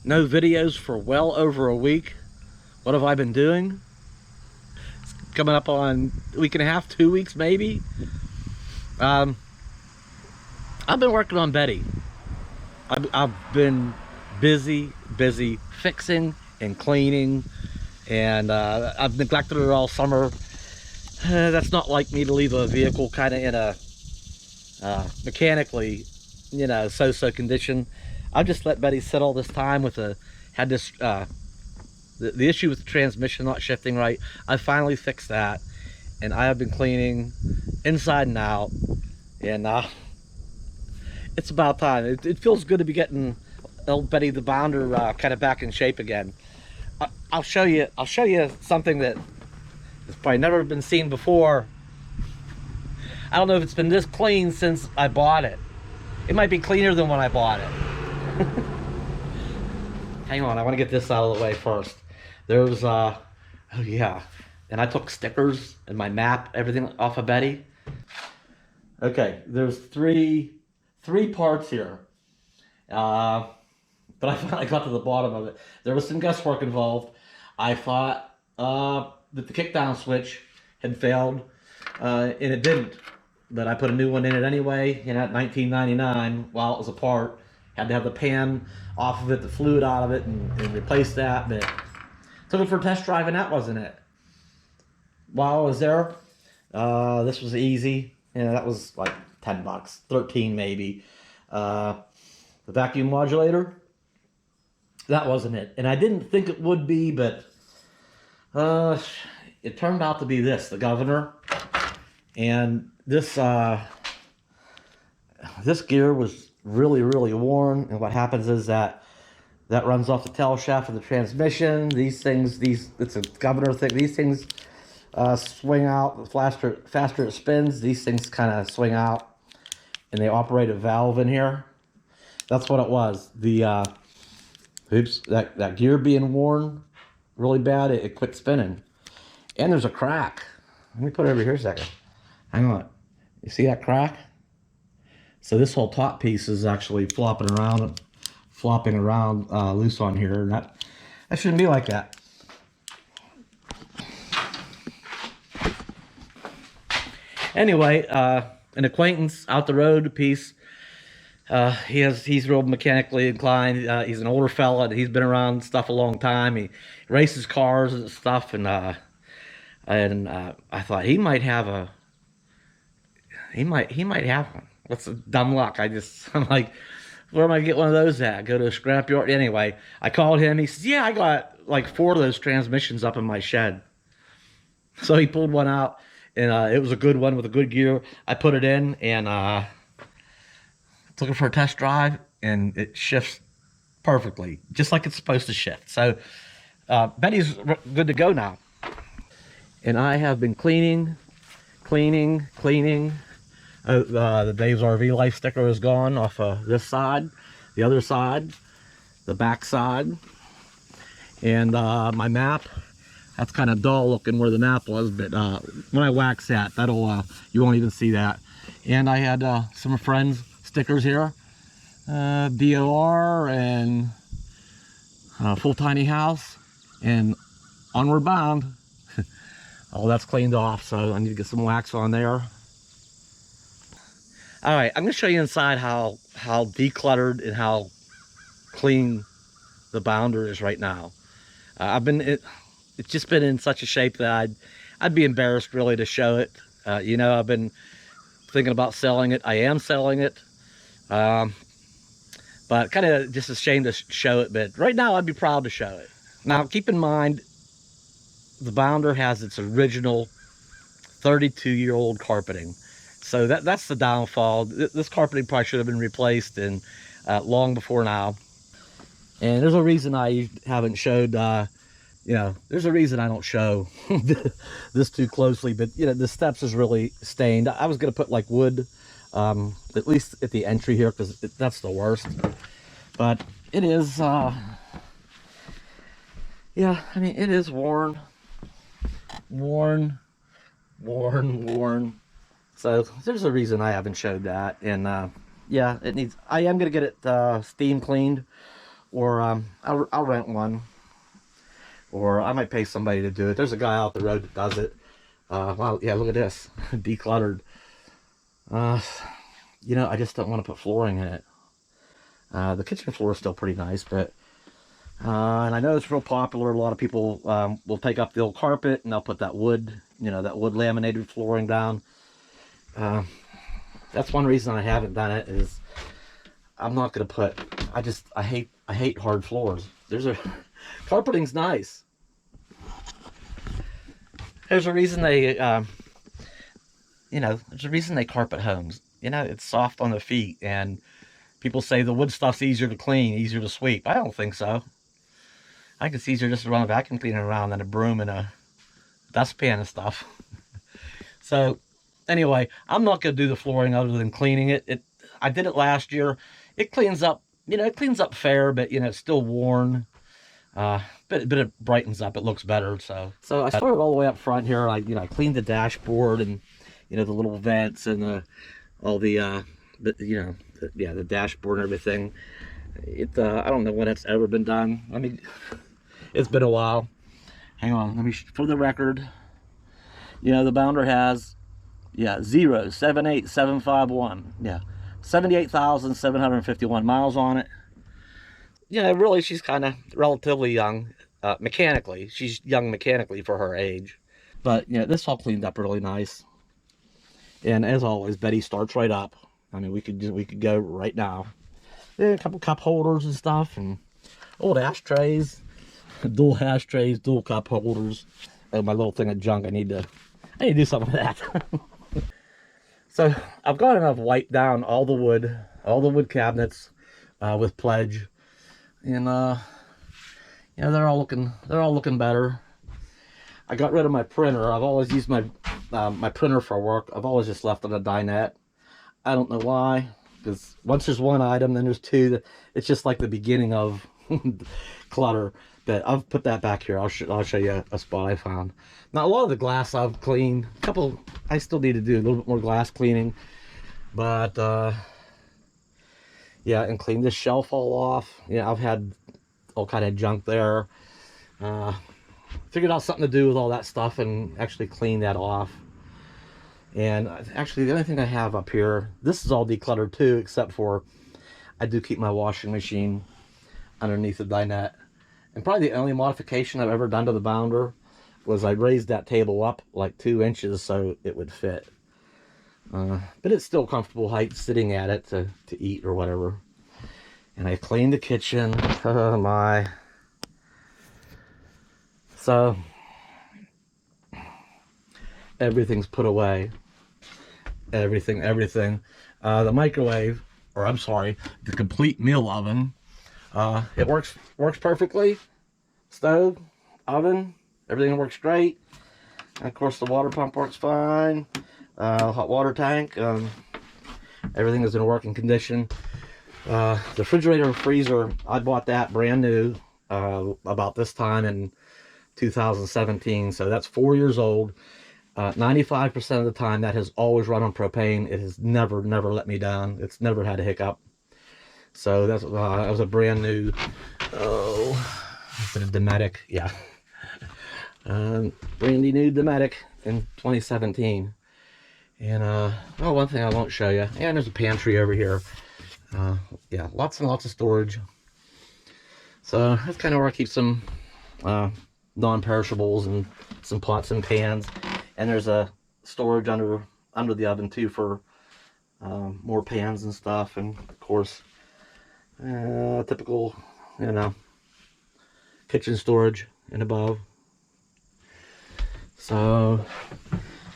No videos for well over a week. What have I been doing? It's coming up on a week and a half, 2 weeks maybe. I've been working on Betty. I've been busy fixing and cleaning, and I've neglected her all summer. That's not like me to leave a vehicle kind of in a mechanically, so-so condition. I've just let Betty sit all this time with the issue with the transmission not shifting right. I finally fixed that, and I have been cleaning inside and out, and it's about time. It feels good to be getting old Betty the Bounder kind of back in shape again. I'll show you something that has probably never been seen before. I don't know if it's been this clean since I bought it. It might be cleaner than when I bought it. Hang on, I want to get this out of the way first. There's oh yeah, and I took stickers and my map, everything off of Betty. Okay, there's three parts here, but I finally got to the bottom of it. There was some guesswork involved. I thought that the kickdown switch had failed, and it didn't. But I put a new one in it anyway, at $19.99 while it was apart. Had to have the pan off of it, the fluid out of it, and replace that. But took it for a test drive, and that wasn't it. While I was there, this was easy. That was like 10 bucks, 13 maybe. The vacuum modulator, that wasn't it. And I didn't think it would be, but it turned out to be this, the governor. And this gear was really worn, and what happens is that runs off the tail shaft of the transmission. It's a governor thing. These things swing out. The faster it spins, these things kind of swing out, and they operate a valve in here. That's what it was. The that gear being worn really bad, it quit spinning. And there's a crack. Let me put it over here a second. Hang on. You see that crack? So this whole top piece is actually flopping around loose on here, and that shouldn't be like that. Anyway, an acquaintance out the road a piece. He's real mechanically inclined. He's an older fella. He's been around stuff a long time. He races cars and stuff, and I thought he might have one. What's the dumb luck? I'm like, where am I get one of those at? Go to a scrapyard. Anyway, I called him. He says, yeah, I got like 4 of those transmissions up in my shed. So he pulled one out, and it was a good one with a good gear. I put it in and took it for a test drive, and it shifts perfectly, just like it's supposed to shift. So Betty's good to go now. And I have been cleaning. The Dave's RV Life sticker is gone off this side, the other side, the back side, and my map. That's kind of dull looking where the map was, but when I wax that, you won't even see that. And I had some friends' stickers here, DOR and Full Tiny House, and Onward Bound. All that's cleaned off, so I need to get some wax on there. All right, I'm gonna show you inside how decluttered and how clean the Bounder is right now. It's just been in such a shape that I'd be embarrassed really to show it. I've been thinking about selling it. I am selling it, but kind of just ashamed to show it. But right now, I'd be proud to show it. Now, keep in mind, the Bounder has its original 32-year-old carpeting. So that's the downfall. This carpeting probably should have been replaced and long before now. And there's a reason I haven't showed, there's a reason I don't show this too closely, but the steps is really stained. I was going to put like wood, at least at the entry here, because that's the worst. But it is, it is worn. So there's a reason I haven't showed that. And yeah, I am gonna get it steam cleaned or I'll rent one, or I might pay somebody to do it. There's a guy out the road that does it. Wow, yeah, look at this, decluttered. You know, I just don't want to put flooring in it. The kitchen floor is still pretty nice, but and I know it's real popular. A lot of people will take up the old carpet and they'll put that wood, you know, that wood laminated flooring down. That's one reason I haven't done it, is I'm not gonna put. I hate hard floors. Carpeting's nice. There's a reason they you know, there's a reason they carpet homes. You know, it's soft on the feet, and people say the wood stuff's easier to clean, easier to sweep. I don't think so. I think it's easier just to run a vacuum cleaner around than a broom and a dustpan and stuff. So anyway, I'm not going to do the flooring other than cleaning it. I did it last year. It cleans up, you know, it cleans up fair, but, you know, it's still worn. But it brightens up. It looks better. So I started all the way up front here. I cleaned the dashboard and, you know, the little vents and all the the dashboard and everything. I don't know when it's ever been done. I mean, it's been a while. Hang on, let me, for the record, you know, the Bounder has, 078751, 78,751 miles on it. You know, really, she's kind of relatively young, mechanically. She's young mechanically for her age. But, you know, this all cleaned up really nice. And as always, Betty starts right up. I mean, we could go right now. Yeah, a couple cup holders and stuff, and old ashtrays, dual ashtrays, dual cup holders. Oh, my little thing of junk. I need to do something with that. So I've got enough wiped down all the wood cabinets with Pledge, and you know, they're all looking better. I got rid of my printer. I've always used my my printer for work. I've always just left it on a dinette. I don't know why, because once there's one item, then there's two. It's just like the beginning of clutter. But I've put that back here. I'll show you a spot I found. Now, a lot of the glass I've cleaned. A couple, I still need to do a little bit more glass cleaning. But yeah, and clean this shelf all off. Yeah, I've had all kind of junk there. Figured out something to do with all that stuff and actually clean that off. And actually, the only thing I have up here, this is all decluttered too, except for I do keep my washing machine underneath the dinette. And probably the only modification I've ever done to the Bounder was I raised that table up like 2 inches so it would fit. But it's still comfortable height sitting at it to eat or whatever. And I cleaned the kitchen. Oh my. So everything's put away. Everything. The microwave, or I'm sorry, the complete meal oven. It works perfectly. Stove, oven, everything works great. And of course, the water pump works fine. Hot water tank, everything is in working condition. The refrigerator and freezer, I bought that brand new about this time in 2017, so that's 4 years old. 95% of the time that has always run on propane. It has never let me down. It's never had a hiccup. So that was a brand new, is it a Dometic? Yeah. Brandy new Dometic in 2017. And one thing I won't show you, and there's a pantry over here. Yeah, lots and lots of storage. So that's kind of where I keep some non-perishables and some pots and pans. And there's a storage under the oven too for more pans and stuff. And of course, typical, you know, kitchen storage and above. So,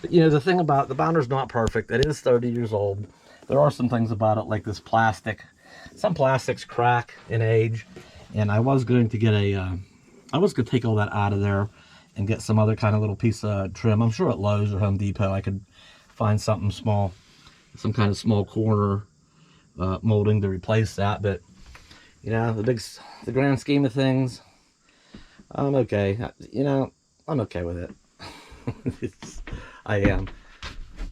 you know, the thing about the Bounder's not perfect. It is 30 years old. There are some things about it, like this plastic. Some plastics crack in age, and I was going to get I was going to take all that out of there and get some other kind of little piece of trim. I'm sure at Lowe's or Home Depot I could find something small, some kind of small corner molding to replace that. But you know, the grand scheme of things, I'm okay. You know, I'm okay with it. I am.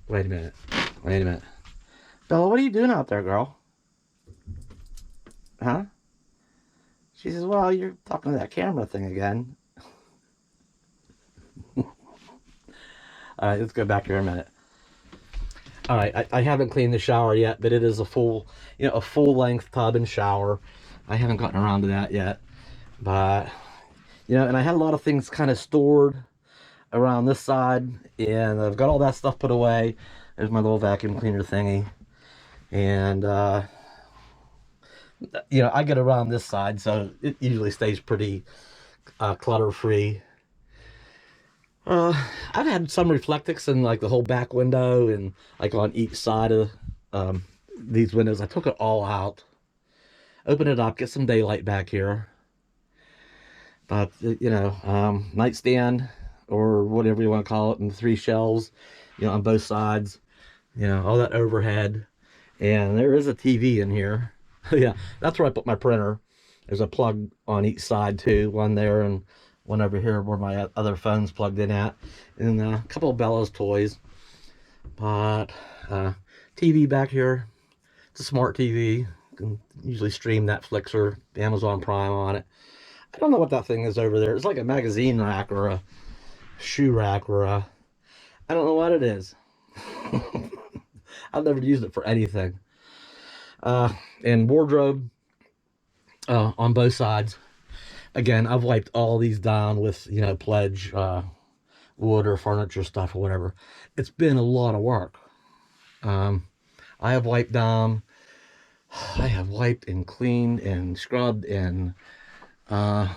Wait a minute. Bella, what are you doing out there, girl? Huh? She says, well, you're talking to that camera thing again. All right, let's go back here a minute. All right, I haven't cleaned the shower yet, but it is a full, a full-length tub and shower. I haven't gotten around to that yet, but, and I had a lot of things kind of stored around this side, and I've got all that stuff put away. There's my little vacuum cleaner thingy, and, I get around this side, so it usually stays pretty clutter-free. I've had some reflectix in like the whole back window and like on each side of these windows. I took it all out, open it up, get some daylight back here. But nightstand or whatever you want to call it, and 3 shelves, on both sides, all that overhead. And there is a TV in here. Yeah, that's where I put my printer. There's a plug on each side too, one there and one over here where my other phone's plugged in at, and a couple of Bella's toys. But TV back here, it's a smart TV. You can usually stream Netflix or Amazon Prime on it. I don't know what that thing is over there. It's like a magazine rack or a shoe rack or I don't know what it is. I've never used it for anything. And wardrobe on both sides. Again, I've wiped all these down with, pledge wood or furniture stuff or whatever. It's been a lot of work. I have wiped down, I have wiped and cleaned and scrubbed and I've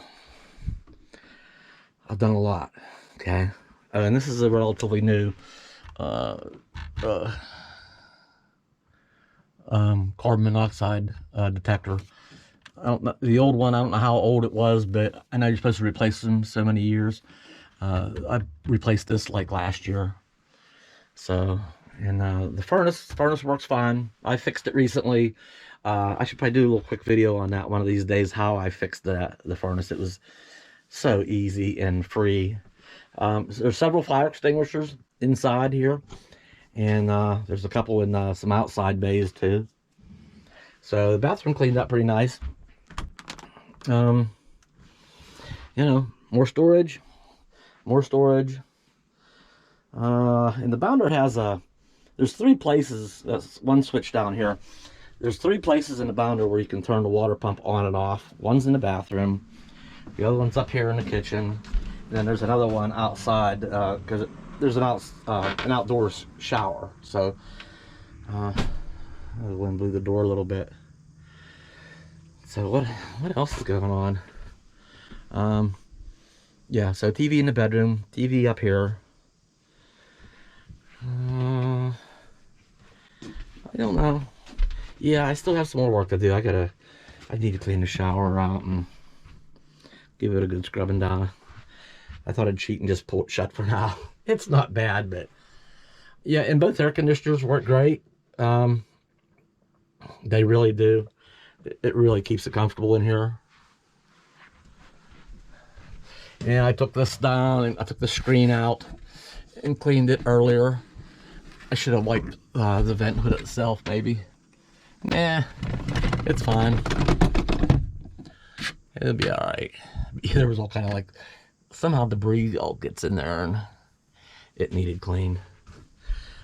done a lot, okay? And this is a relatively new carbon monoxide detector. I don't know, the old one, I don't know how old it was, but I know you're supposed to replace them so many years. I replaced this like last year. So, and the furnace works fine. I fixed it recently. I should probably do a little quick video on that one of these days, how I fixed the furnace. It was so easy and free. There's several fire extinguishers inside here, and there's a couple in some outside bays too. So the bathroom cleaned up pretty nice. More storage. And the Bounder has there's 3 places, that's one switch down here. There's 3 places in the Bounder where you can turn the water pump on and off. One's in the bathroom, the other one's up here in the kitchen, and then there's another one outside, because there's an outdoor shower. So, the wind blew the door a little bit. So what else is going on? Yeah, so TV in the bedroom, TV up here. I don't know. Yeah, I still have some more work to do. I need to clean the shower out and give it a good scrubbing down. I thought I'd cheat and just pull it shut for now. It's not bad, but yeah, and both air conditioners work great. They really do. It really keeps it comfortable in here. And I took this down and I took the screen out and cleaned it earlier. I should have wiped the vent hood itself, maybe. Nah, it's fine. It'll be all right. There was all kind of like, somehow debris all gets in there and it needed cleaned.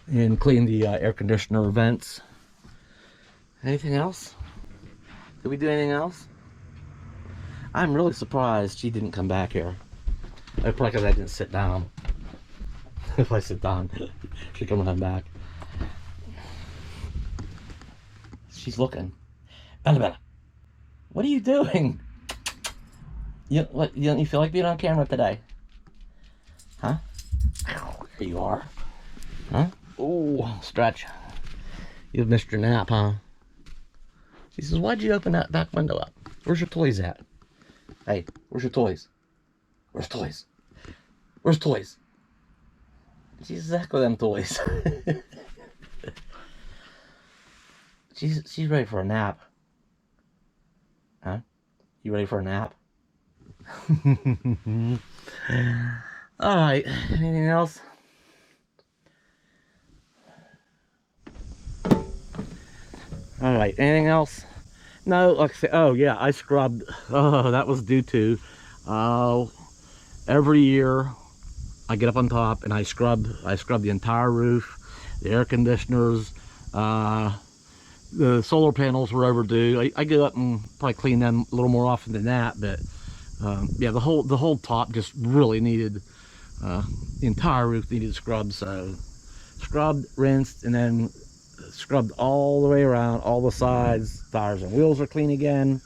And clean the air conditioner vents. Anything else? Did we do anything else? I'm really surprised she didn't come back here. Probably because I didn't sit down. If I sit down, she'll come running back. She's looking. Annabella, what are you doing? You feel like being on camera today? Huh? Here you are. Huh? Oh, stretch. You've missed your nap, huh? She says, why'd you open that back window up? Where's your toys at? Hey, where's your toys? Where's toys? Where's toys? She's back with them toys. She's ready for a nap. Huh? You ready for a nap? Alright, anything else? Alright, anything else? No, like I say, oh yeah, I scrubbed. Oh, that was due to every year I get up on top and I scrub the entire roof, the air conditioners, the solar panels were overdue. I get up and probably clean them a little more often than that, but yeah, the whole top just really needed, the entire roof needed scrubbed. So scrubbed, rinsed, and then scrubbed all the way around, all the sides. Tires and wheels are clean again.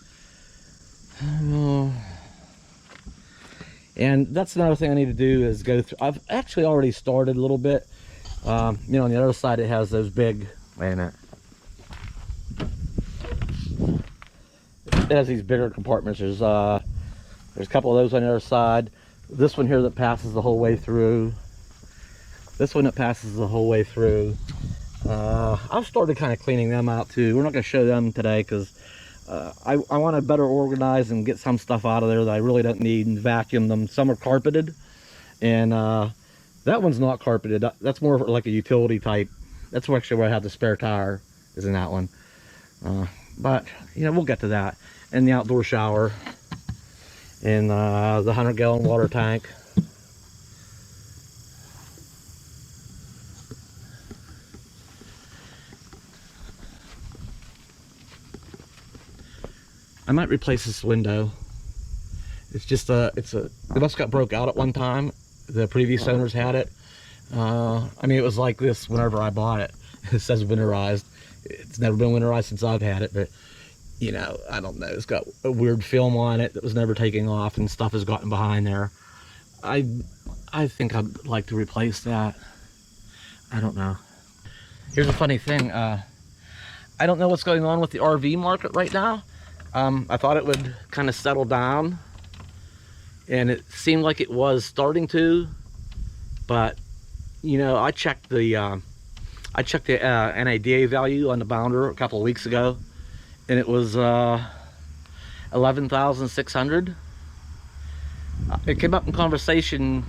And that's another thing I need to do is go through. I've actually already started a little bit. You know, on the other side it has those big, wait a minute, it has these bigger compartments. There's a couple of those on the other side. This one here that passes the whole way through. This one that passes the whole way through. I've started kind of cleaning them out too. We're not going to show them today because I want to better organize and get some stuff out of there that I really don't need and vacuum them. Some are carpeted, and that one's not carpeted. That's more like a utility type. That's actually where I have the spare tire, is in that one. But you know, we'll get to that. And the outdoor shower, and the 100-gallon water tank. I might replace this window. It's just it must got broke out at one time. The previous owners had it. I mean, it was like this whenever I bought it. It says winterized. It's never been winterized since I've had it, but you know, I don't know. It's got a weird film on it that was never taking off, and stuff has gotten behind there. I think I'd like to replace that. I don't know. Here's a funny thing. I don't know what's going on with the RV market right now. I thought it would kind of settle down, and it seemed like it was starting to, but you know, I checked the NADA value on the Bounder a couple of weeks ago, and it was 11,600. It came up in conversation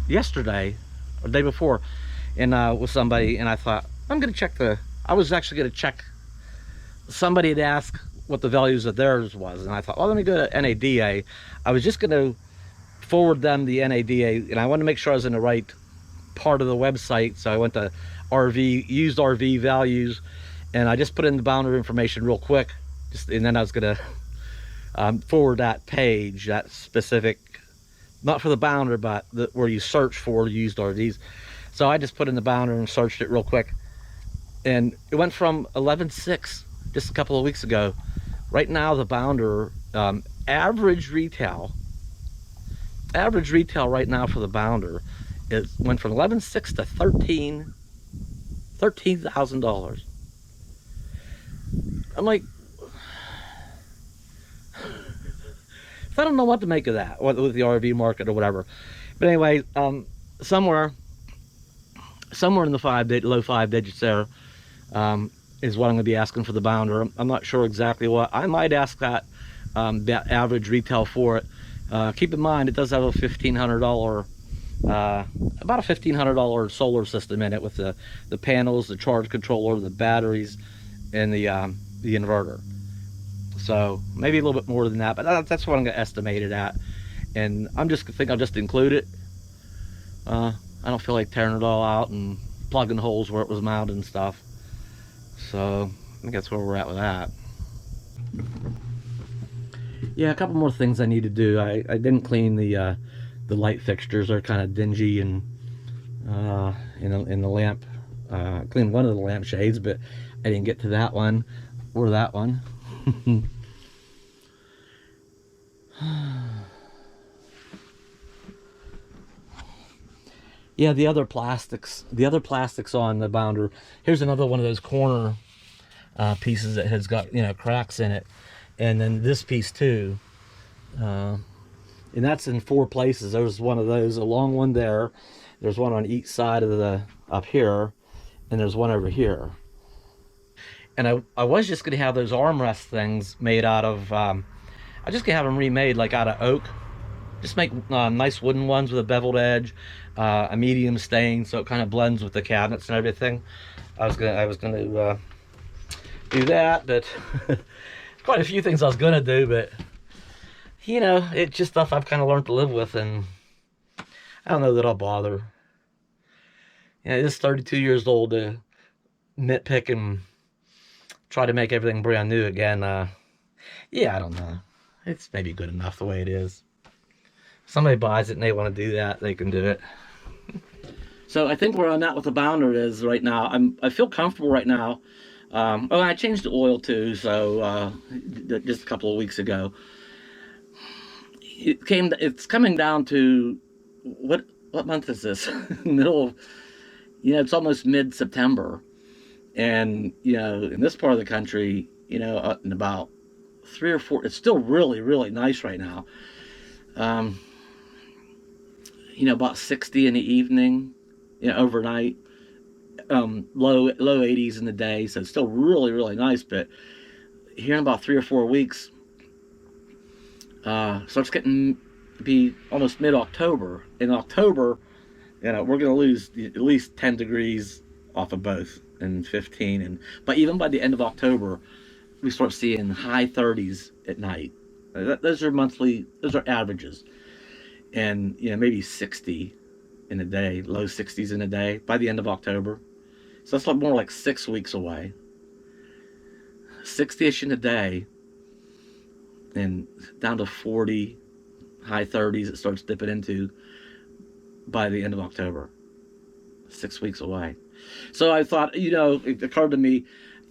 yesterday or the day before, and with somebody, and I thought, I'm gonna check I was actually gonna check. Somebody had asked what the values of theirs was, and I thought, well, let me go to NADA. I was just gonna forward them the NADA, and I wanted to make sure I was in the right part of the website, so I went to used RV values, and I just put in the Bounder information real quick, and then I was gonna forward that page, that specific, not for the Bounder, but where you search for used RVs. So I just put in the Bounder and searched it real quick, and it went from 11.6 just a couple of weeks ago. Right now, the Bounder average retail right now for the Bounder, it went from 11.6 to $13,000. I'm like, I don't know what to make of that with the RV market or whatever. But anyway, somewhere in the low five digits there is what I'm going to be asking for the Bounder. I'm not sure exactly what. I might ask that average retail for it. Keep in mind, it does have a $1,500, about a $1,500 solar system in it, with the panels, the charge controller, the batteries, and the inverter. So maybe a little bit more than that, but that's what I'm going to estimate it at. And I'll just include it. I don't feel like tearing it all out and plugging holes where it was mounted and stuff. So I think that's where we're at with that. Yeah, a couple more things I need to do. I didn't clean the light fixtures. They're kind of dingy, and in the lamp. I cleaned one of the lamp shades, but I didn't get to that one or that one. Yeah, the other plastics on the Bounder. Here's another one of those corner pieces that has got, you know, cracks in it, and then this piece too, and that's in 4 places. There's one of those, a long one there. There's one on each side of the up here, and there's one over here. And I was just gonna have those armrest things made out of, I just gonna have them remade like out of oak. Just make nice wooden ones with a beveled edge, a medium stain, so it kind of blends with the cabinets and everything. I was gonna do that, but quite a few things I was gonna do, but you know, it's just stuff I've kind of learned to live with, and I don't know that I'll bother. You know, it's 32 years old to nitpick and try to make everything brand new again. Yeah, I don't know. It's maybe good enough the way it is. If somebody buys it and they want to do that, they can do it. So I think where I'm at with the Bounder is right now. I feel comfortable right now. Oh, I changed the oil too. So just a couple of weeks ago, It's coming down to what month is this? Middle of, you know, it's almost mid-September, and you know, in this part of the country, you know, in about 3 or 4, it's still really really nice right now. Um, you know, about 60 in the evening, you know, overnight. Low 80s in the day, so it's still really really nice. But here in about 3 or 4 weeks, starts getting to be almost mid-October. In October, you know, we're going to lose at least 10 degrees off of both, and 15. And but even by the end of October, we start seeing high 30s at night. Those are monthly. Those are averages, and you know, maybe 60 in a day, low 60s in a day by the end of October. So that's like more like 6 weeks away. 60ish in a day, and down to 40, high 30s it starts dipping into by the end of October. 6 weeks away. So I thought, you know, it occurred to me,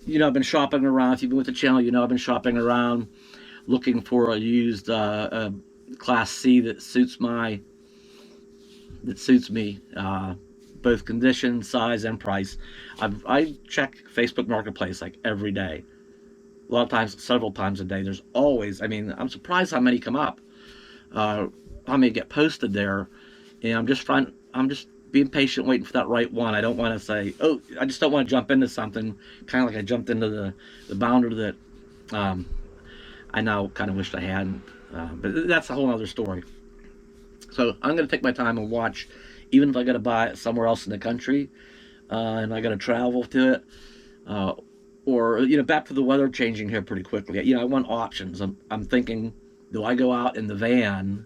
you know, I've been shopping around. If you've been with the channel, you know, I've been shopping around looking for a used Class C that suits me, both condition, size, and price. I check Facebook Marketplace like every day. A lot of times, several times a day. There's always, I mean, I'm surprised how many come up, how many get posted there. And I'm just being patient, waiting for that right one. I don't want to say, oh, I just don't want to jump into something, kind of like I jumped into the Bounder that I now kind of wished I hadn't. But that's a whole other story. So I'm going to take my time and watch, even if I got to buy it somewhere else in the country, and I got to travel to it. Or, you know, back to the weather changing here pretty quickly. You know, I want options. I'm thinking, do I go out in the van?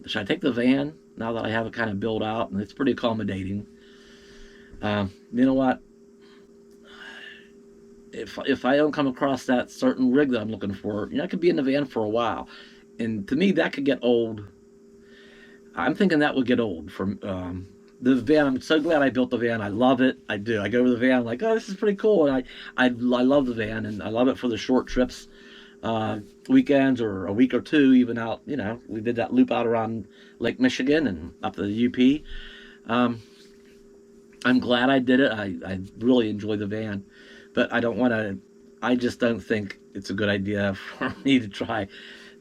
Should I take the van now that I have it kind of built out and it's pretty accommodating? You know what? If I don't come across that certain rig that I'm looking for, you know, I could be in the van for a while, and to me that could get old. I'm thinking that would get old from the van. I'm so glad I built the van. I love it. I do. I go to the van, I'm like, oh, this is pretty cool, and I love the van, and I love it for the short trips, weekends or a week or two, even out. You know, we did that loop out around Lake Michigan and up to the UP. I'm glad I did it. I really enjoy the van, but I don't want to. I just don't think it's a good idea for me to try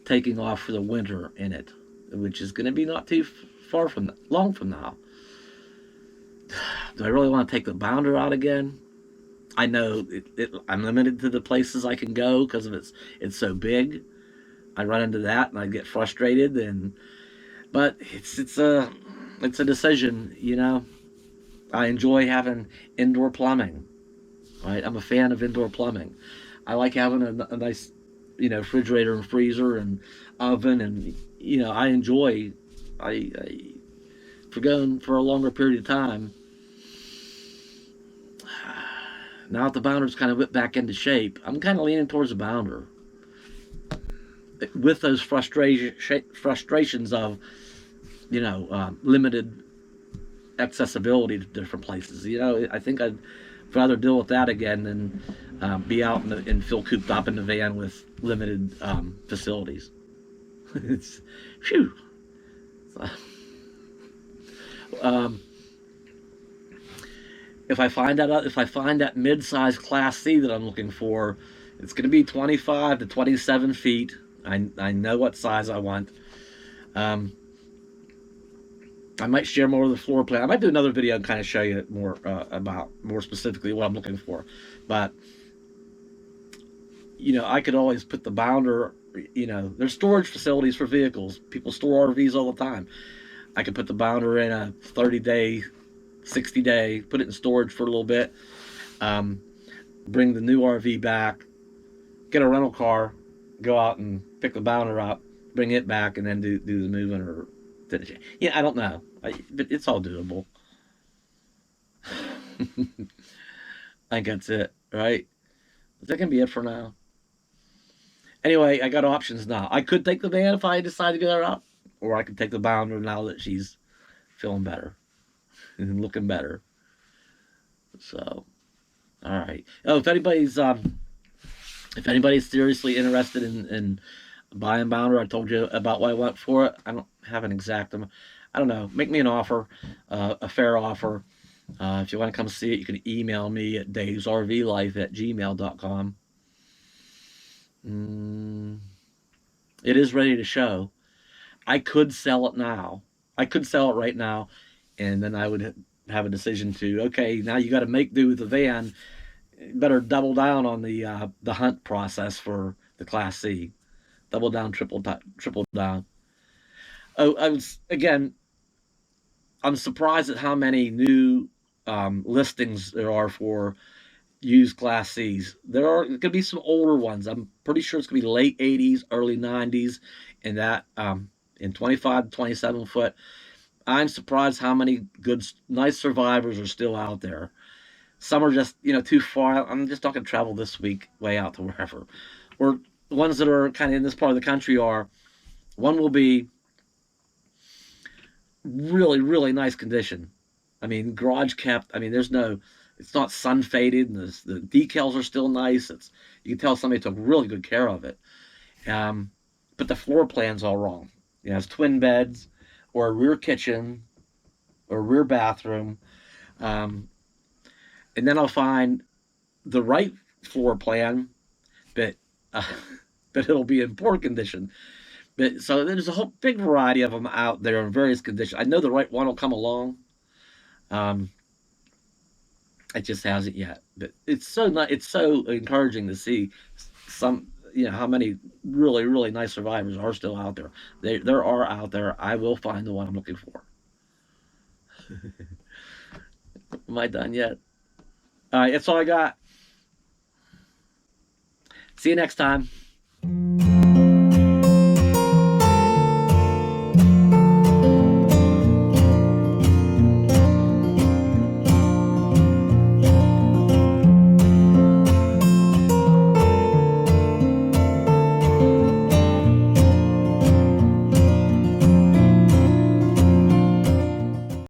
taking off for the winter in it, which is going to be not too far from long from now. Do I really want to take the Bounder out again? I know I'm limited to the places I can go because of it's so big. I run into that and I get frustrated, but it's a decision, you know. I enjoy having indoor plumbing. Right, I'm a fan of indoor plumbing. I like having a nice, you know, refrigerator and freezer and oven, and you know, I enjoy. I for going for a longer period of time. Now that the Bounder's kind of whipped back into shape, I'm kind of leaning towards the Bounder. With those frustrations of, you know, limited accessibility to different places. You know, I think I'd rather deal with that again than be out and feel cooped up in the van with limited facilities. It's, phew. If I find that mid-sized Class C that I'm looking for, it's going to be 25 to 27 feet. I know what size I want. I might share more of the floor plan. I might do another video and kind of show you more about more specifically what I'm looking for. But you know, I could always put the Bounder. You know, there's storage facilities for vehicles. People store RVs all the time. I could put the Bounder in a 30-day, 60-day, put it in storage for a little bit, bring the new RV back, get a rental car, go out and pick the Bounder up, bring it back, and then do the moving or yeah, I don't know, but it's all doable. I think that's it, right? That can be it for now. Anyway, I got options now. I could take the van if I decide to go that route, or I could take the Bounder now that she's feeling better and looking better. So, all right. Oh, if anybody's seriously interested in buying Bounder, I told you about what I want for it. I don't have an exact amount. I don't know. Make me an offer, a fair offer. If you want to come see it, you can email me at davesrvlife@gmail.com. Mm, it is ready to show. I could sell it now. I could sell it right now, and then I would have a decision to, okay, now you got to make do with the van. Better double down on the hunt process for the Class C. Double down, triple down. Oh, I was again. I'm surprised at how many new listings there are for used Class Cs. There could be some older ones. I'm pretty sure it's gonna be late '80s, early '90s, and that in 25 to 27 foot. I'm surprised how many good, nice survivors are still out there. Some are just too far. I'm just not gonna travel this week way out to wherever. Or the ones that are kind of in this part of the country are one will be really, really nice condition. I mean, garage kept. I mean, it's not sun faded, and the decals are still nice. You can tell somebody took really good care of it. Um, but the floor plan's all wrong. It has twin beds, or a rear kitchen, or a rear bathroom, um, and then I'll find the right floor plan, but uh, but it'll be in poor condition. But so there's a whole big variety of them out there in various conditions. I know the right one will come along. Um, it just hasn't yet, but it's so encouraging to see some how many really really nice survivors are still out there. There are out there. I will find the one I'm looking for. Am I done yet? All right, that's all I got. See you next time.